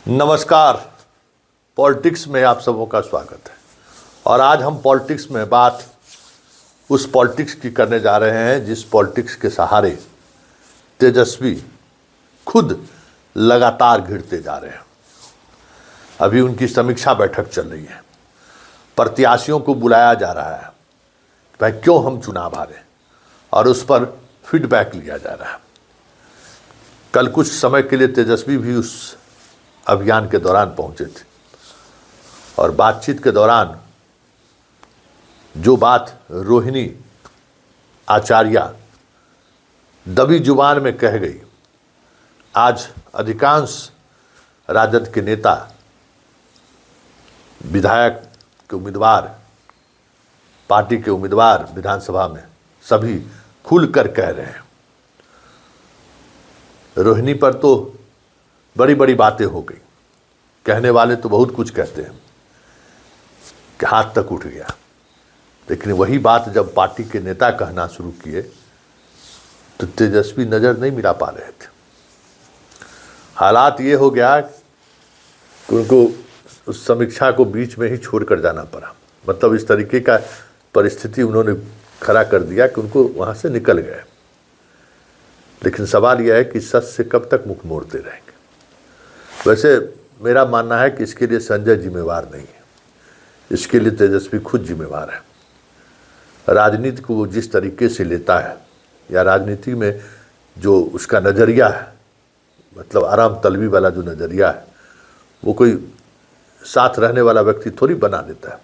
नमस्कार। पॉलिटिक्स में आप सबों का स्वागत है। और आज हम पॉलिटिक्स में बात उस पॉलिटिक्स की करने जा रहे हैं जिस पॉलिटिक्स के सहारे तेजस्वी खुद लगातार घिरते जा रहे हैं। अभी उनकी समीक्षा बैठक चल रही है, प्रत्याशियों को बुलाया जा रहा है, भाई क्यों हम चुनाव हारे, और उस पर फीडबैक लिया जा रहा है। कल कुछ समय के लिए तेजस्वी भी उस अभियान के दौरान पहुंचे थे और बातचीत के दौरान जो बात रोहिणी आचार्य दबी जुबान में कह गई, आज अधिकांश राजद के नेता, विधायक के उम्मीदवार, पार्टी के उम्मीदवार विधानसभा में सभी खुलकर कह रहे हैं। रोहिणी पर तो बड़ी बड़ी बातें हो गई, कहने वाले तो बहुत कुछ कहते हैं कि हाथ तक उठ गया, लेकिन वही बात जब पार्टी के नेता कहना शुरू किए तो तेजस्वी नज़र नहीं मिला पा रहे थे। हालात ये हो गया कि उनको उस समीक्षा को बीच में ही छोड़कर जाना पड़ा। मतलब इस तरीके का परिस्थिति उन्होंने खड़ा कर दिया कि उनको वहाँ से निकल गए। लेकिन सवाल यह है कि सच से कब तक मुख मोड़ते रहेंगे। वैसे मेरा मानना है कि इसके लिए संजय जिम्मेवार नहीं है, इसके लिए तेजस्वी खुद जिम्मेवार है। राजनीति को वो जिस तरीके से लेता है, या राजनीति में जो उसका नज़रिया है, मतलब आराम तलबी वाला जो नज़रिया है, वो कोई साथ रहने वाला व्यक्ति थोड़ी बना देता है।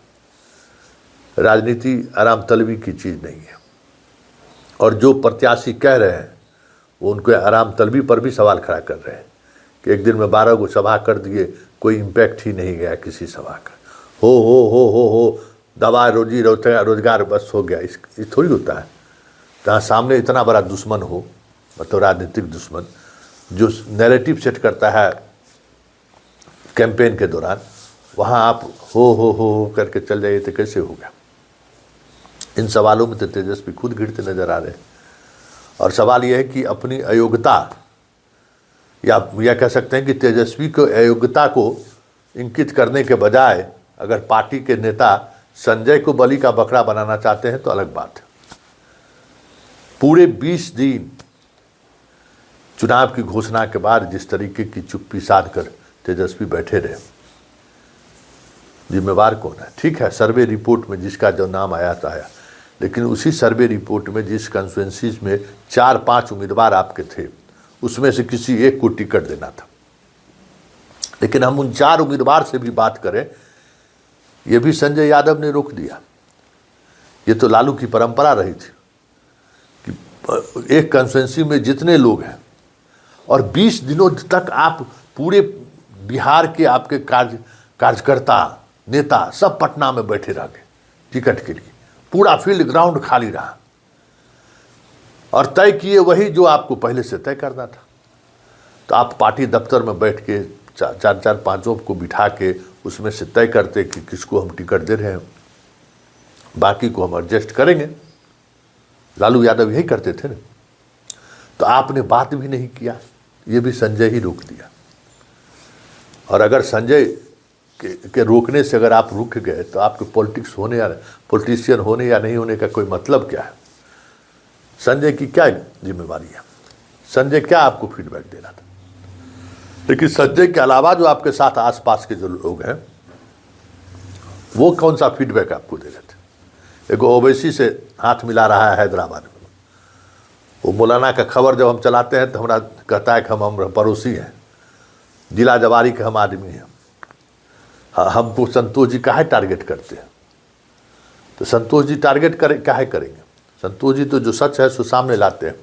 राजनीति आराम तलबी की चीज़ नहीं है। और जो प्रत्याशी कह रहे हैं वो उनको आराम तलबी पर भी सवाल खड़ा कर रहे हैं कि एक दिन में 12 को सभा कर दिए, कोई इम्पैक्ट ही नहीं गया किसी सभा का। हो दवा रोजी रोजगार बस हो गया, इस थोड़ी होता है। जहाँ सामने इतना बड़ा दुश्मन हो, मतलब राजनीतिक दुश्मन जो नैरेटिव सेट करता है कैंपेन के दौरान, वहाँ आप हो करके चल जाइए तो कैसे होगा। इन सवालों में तो तेजस्वी खुद घिरते नजर आ रहे हैं। और सवाल यह है कि अपनी अयोग्यता, या कह सकते हैं कि तेजस्वी को अयोग्यता को इंकित करने के बजाय अगर पार्टी के नेता संजय को बलि का बकरा बनाना चाहते हैं तो अलग बात है। पूरे 20 दिन चुनाव की घोषणा के बाद जिस तरीके की चुप्पी साध कर तेजस्वी बैठे रहे, जिम्मेवार कौन है? ठीक है, सर्वे रिपोर्ट में जिसका जो नाम आया था आया, लेकिन उसी सर्वे रिपोर्ट में जिस कंस्टिट्यूएंसीज में 4-5 उम्मीदवार आपके थे, उसमें से किसी एक को टिकट देना था। लेकिन हम उन 4 उम्मीदवार से भी बात करें, ये भी संजय यादव ने रोक दिया। ये तो लालू की परंपरा रही थी कि एक कंस्टिट्यूएंसी में जितने लोग हैं, और 20 दिनों तक आप पूरे बिहार के आपके कार्यकर्ता नेता सब पटना में बैठे रह गए टिकट के लिए। पूरा फील्ड ग्राउंड खाली रहा और तय किए वही जो आपको पहले से तय करना था। तो आप पार्टी दफ्तर में बैठ के 4-5 को बिठा के उसमें से तय करते कि किसको हम टिकट दे रहे हैं, बाकी को हम एडजस्ट करेंगे। लालू यादव यही करते थे ना। तो आपने बात भी नहीं किया, ये भी संजय ही रोक दिया। और अगर संजय के रोकने से अगर आप रुक गए तो आपके पॉलिटिक्स होने या पॉलिटिशियन होने या नहीं होने का कोई मतलब क्या है? संजय की क्या जिम्मेवारी है? संजय क्या आपको फीडबैक देना था? लेकिन संजय के अलावा जो आपके साथ आसपास के जो लोग हैं वो कौन सा फीडबैक आपको दे रहे थे? एक ओवैसी से हाथ मिला रहा है हैदराबाद में। वो मौलाना का खबर जब हम चलाते हैं तो हमारा कहता है कि हम पड़ोसी हैं, जिला जवारी के हम आदमी हैं। हमको संतोष जी काहे टारगेट करते हैं? तो संतोष जी टारगेट काहे करेंगे? संतोष जी तो जो सच है सो सामने लाते हैं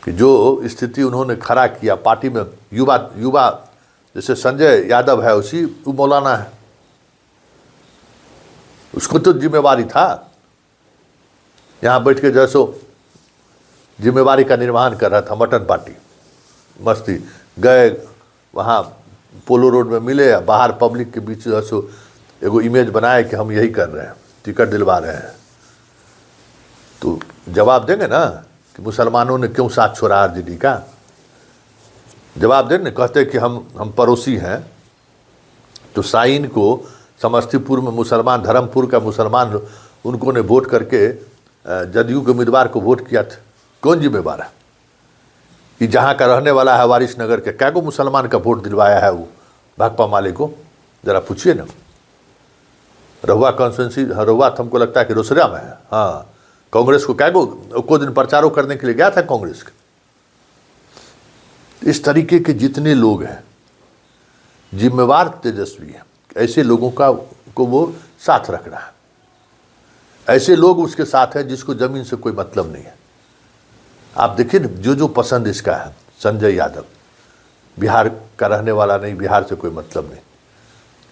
कि जो स्थिति उन्होंने खड़ा किया पार्टी में, युवा जैसे संजय यादव है उसी मौलाना है, उसको तो जिम्मेवारी था यहाँ बैठ के जैसो जिम्मेवारी का निर्वहन कर रहा था। मटन पार्टी मस्ती गए, वहाँ पोलो रोड में मिले, बाहर पब्लिक के बीच जैसो एगो इमेज बनाए कि हम यही कर रहे हैं, टिकट दिलवा रहे हैं। तो जवाब देंगे ना कि मुसलमानों ने क्यों साथ छोड़ा आरजेडी का। जवाब दें ना, कहते कि हम पड़ोसी हैं। तो साइन को समस्तीपुर में मुसलमान, धर्मपुर का मुसलमान, उनको ने वोट करके जदयू के उम्मीदवार को वोट किया था। कौन जिम्मेवार है कि जहाँ का रहने वाला है वारिस नगर के, क्या को मुसलमान का वोट दिलवाया है वो भाकपा माले को? जरा पूछिए ना। रहुआ कॉन्स्टिट्यूंसी, रहुआ तो हमको लगता है कि रोसड़ा में है। हाँ, कांग्रेस को क्या को दिन प्रचारों करने के लिए गया था कांग्रेस का। इस तरीके के जितने लोग हैं जिम्मेवार तेजस्वी हैं, ऐसे लोगों को वो साथ रख रहा है। ऐसे लोग उसके साथ हैं जिसको जमीन से कोई मतलब नहीं है। आप देखिए ना, जो पसंद इसका है, संजय यादव बिहार का रहने वाला नहीं, बिहार से कोई मतलब नहीं।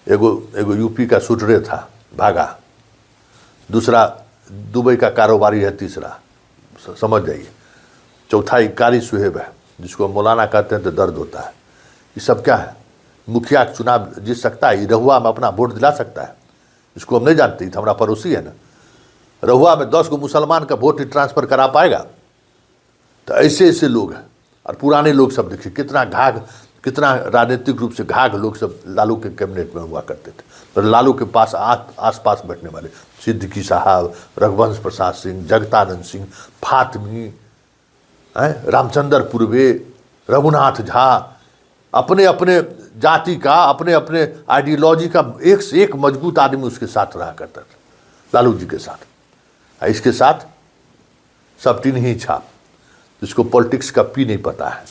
एगो यूपी का सूटरे था, भागा। दूसरा दुबई का कारोबारी है, तीसरा समझ जाइए। चौथा कारी सुहेब है, जिसको मौलाना कहते हैं तो दर्द होता है। ये सब क्या है? मुखिया चुनाव जीत सकता है, रहुआ में अपना वोट दिला सकता है। इसको हम नहीं जानते, तो हमारा पड़ोसी है ना। रहुआ में 10 को मुसलमान का वोट ट्रांसफर करा पाएगा? तो ऐसे ऐसे लोग हैं। और पुराने लोग सब देखिए कितना राजनीतिक रूप से घाघ लोग सब लालू के कैबिनेट में हुआ करते थे। तो लालू के पास आसपास बैठने वाले सिद्दीकी साहब, रघुवंश प्रसाद सिंह, जगतानंद सिंह, फातमी, रामचंद्र पूर्वे, रघुनाथ झा, अपने अपने जाति का, अपने अपने आइडियोलॉजी का एक से एक मजबूत आदमी उसके साथ रहा करता था, लालू जी के साथ। इसके साथ सब तीन ही छाप, जिसको पॉलिटिक्स का पी नहीं पता है,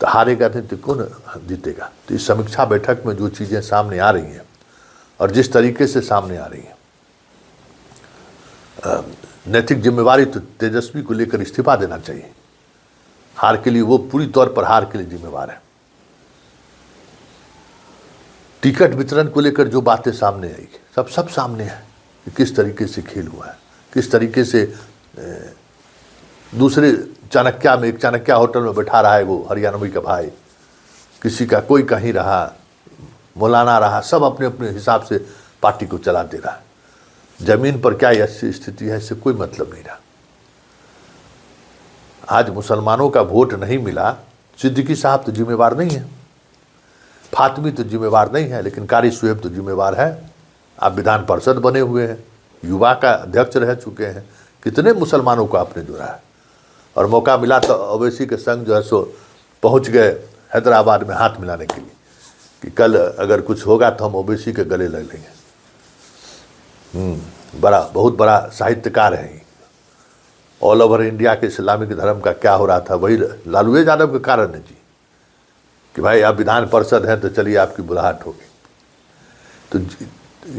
तो हारेगा नहीं तो कौन जीतेगा। तो इस समीक्षा बैठक में जो चीज़ें सामने आ रही हैं और जिस तरीके से सामने आ रही हैं, नैतिक जिम्मेवारी तो तेजस्वी को लेकर इस्तीफा देना चाहिए। हार के लिए वो पूरी तौर पर हार के लिए जिम्मेवार है। टिकट वितरण को लेकर जो बातें सामने आई, सब सामने है कि किस तरीके से खेल हुआ है, किस तरीके से दूसरे चाणक्या में, एक चाणक्या होटल में बैठा रहा है वो हरियाणवी का भाई, किसी का कोई कहीं रहा, मौलाना रहा, सब अपने अपने हिसाब से पार्टी को चला दे रहा है। जमीन पर क्या ऐसी स्थिति है, इससे कोई मतलब नहीं रहा। आज मुसलमानों का वोट नहीं मिला, सिद्दीकी साहब तो जिम्मेवार नहीं है, फातमी तो जिम्मेवार नहीं है, लेकिन कारी सुहेब तो जिम्मेवार है। आप विधान परिषद बने हुए हैं, युवा का अध्यक्ष रह चुके हैं, कितने मुसलमानों को आपने जोड़ा है। और मौका मिला तो ओवैसी के संग जो है सो पहुंच गए हैदराबाद में हाथ मिलाने के लिए कि कल अगर कुछ होगा तो हम ओवैसी के गले लग लेंगे। बहुत बड़ा साहित्यकार है। ऑल ओवर इंडिया के इस्लामिक धर्म का क्या हो रहा था, वही लालू यादव के कारण है जी, कि भाई आप विधान परिषद हैं तो चलिए आपकी बुलाहट होगी। तो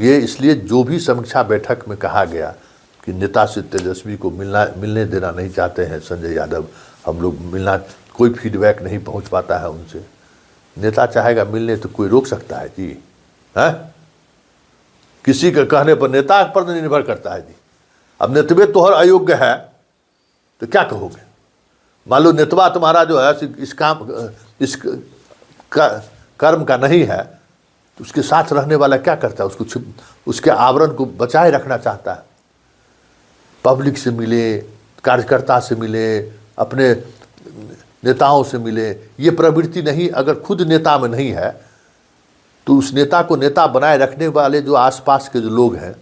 ये इसलिए जो भी समीक्षा बैठक में कहा गया कि नेता से तेजस्वी को मिलने देना नहीं चाहते हैं संजय यादव, हम लोग मिलना, कोई फीडबैक नहीं पहुंच पाता है उनसे। नेता चाहेगा मिलने तो कोई रोक सकता है जी? है किसी के कहने पर नेता पर निर्भर करता है जी। अब नेतवे तोहर अयोग्य है तो क्या कहोगे? मान लो नेतवा तुम्हारा जो है इस कर्म का नहीं है, तो उसके साथ रहने वाला क्या करता है? उसके आवरण को बचाए रखना चाहता है। पब्लिक से मिले, कार्यकर्ता से मिले, अपने नेताओं से मिले, ये प्रवृत्ति नहीं अगर खुद नेता में नहीं है तो उस नेता को नेता बनाए रखने वाले जो आसपास के जो लोग हैं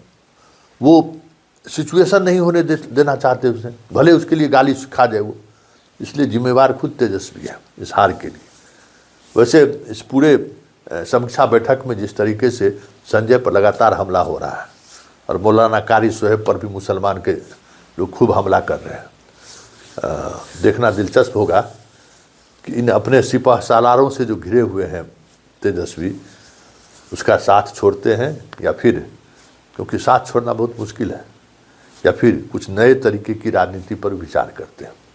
वो सिचुएशन नहीं होने देना चाहते उसे, भले उसके लिए गाली खा जाए वो। इसलिए जिम्मेवार खुद तेजस्वी है इस हार के लिए। वैसे इस पूरे समीक्षा बैठक में जिस तरीके से संजय पर लगातार हमला हो रहा है और मौलाना कारी सुहेब पर भी मुसलमान के लोग खूब हमला कर रहे हैं, देखना दिलचस्प होगा कि इन अपने सिपह सालारों से जो घिरे हुए हैं तेजस्वी उसका साथ छोड़ते हैं या फिर, क्योंकि साथ छोड़ना बहुत मुश्किल है, या फिर कुछ नए तरीके की राजनीति पर विचार करते हैं।